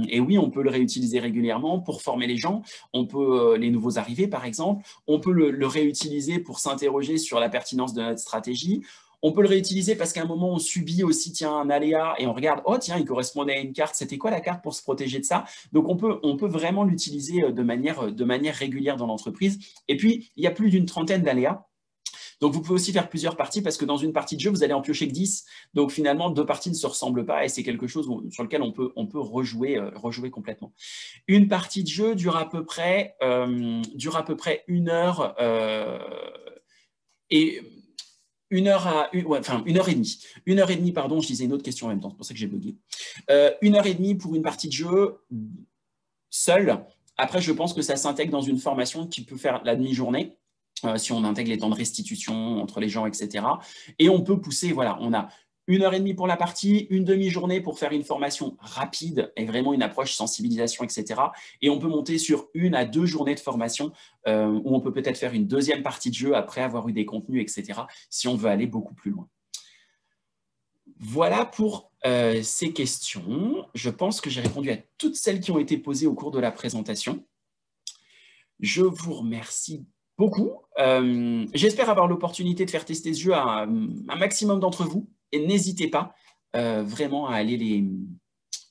Et oui, on peut le réutiliser régulièrement pour former les gens. On peut, les nouveaux arrivés par exemple, on peut le réutiliser pour s'interroger sur la pertinence de notre stratégie. On peut le réutiliser parce qu'à un moment, on subit aussi un aléa et on regarde, oh tiens, il correspondait à une carte, c'était quoi la carte pour se protéger de ça? Donc, on peut vraiment l'utiliser de manière régulière dans l'entreprise. Et puis, il y a plus d'une trentaine d'aléas. Donc, vous pouvez aussi faire plusieurs parties parce que dans une partie de jeu, vous allez en piocher que 10. Donc, finalement, deux parties ne se ressemblent pas et c'est quelque chose sur lequel on peut rejouer complètement. Une partie de jeu dure à peu près 1 heure et 1 heure et demie. 1 heure et demie, pardon, je disais une autre question en même temps, c'est pour ça que j'ai bugué. 1 heure et demie pour une partie de jeu seule. Après, je pense que ça s'intègre dans une formation qui peut faire la demi-journée, si on intègre les temps de restitution entre les gens, etc. Et on peut pousser, voilà, on a 1 heure et demie pour la partie, une demi-journée pour faire une formation rapide et vraiment une approche sensibilisation, etc. Et on peut monter sur 1 à 2 journées de formation où on peut peut-être faire une deuxième partie de jeu après avoir eu des contenus, etc. si on veut aller beaucoup plus loin. Voilà pour ces questions. Je pense que j'ai répondu à toutes celles qui ont été posées au cours de la présentation. Je vous remercie beaucoup. J'espère avoir l'opportunité de faire tester ce jeu à un maximum d'entre vous. Et n'hésitez pas vraiment à aller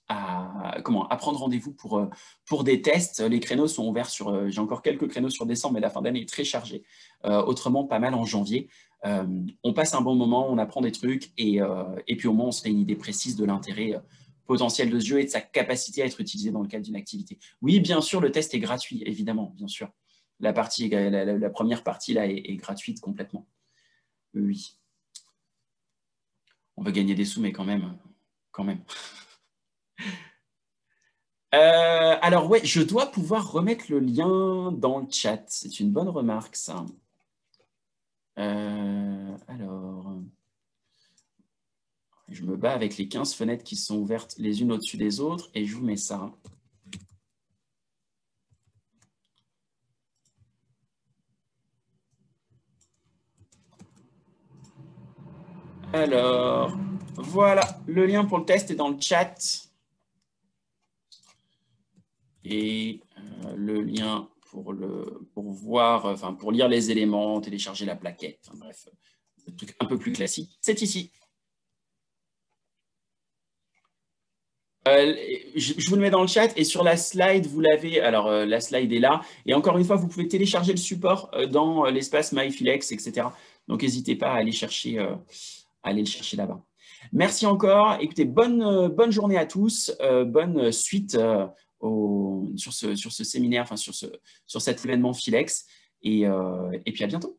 à prendre rendez-vous pour des tests. Les créneaux sont ouverts j'ai encore quelques créneaux sur décembre, mais la fin d'année est très chargée. Autrement, pas mal en janvier. On passe un bon moment, on apprend des trucs et puis au moins on se fait une idée précise de l'intérêt potentiel de ce jeu et de sa capacité à être utilisé dans le cadre d'une activité. Oui, bien sûr, le test est gratuit, évidemment, bien sûr. La première partie là est gratuite complètement. Oui. On veut gagner des sous, mais quand même. Alors ouais, je dois pouvoir remettre le lien dans le chat. C'est une bonne remarque, ça. Alors, je me bats avec les 15 fenêtres qui sont ouvertes les unes au-dessus des autres et je vous mets ça. Alors, voilà, le lien pour le test est dans le chat. Et le lien pour voir, pour lire les éléments, télécharger la plaquette, enfin, bref, le truc un peu plus classique, c'est ici. Je vous le mets dans le chat et sur la slide, vous l'avez. Alors, la slide est là. Et encore une fois, vous pouvez télécharger le support dans l'espace MyFilex, etc. Donc, n'hésitez pas à aller le chercher là-bas. Merci encore. Écoutez, bonne journée à tous. Bonne suite sur ce séminaire, enfin sur cet événement Filex. Et puis, à bientôt.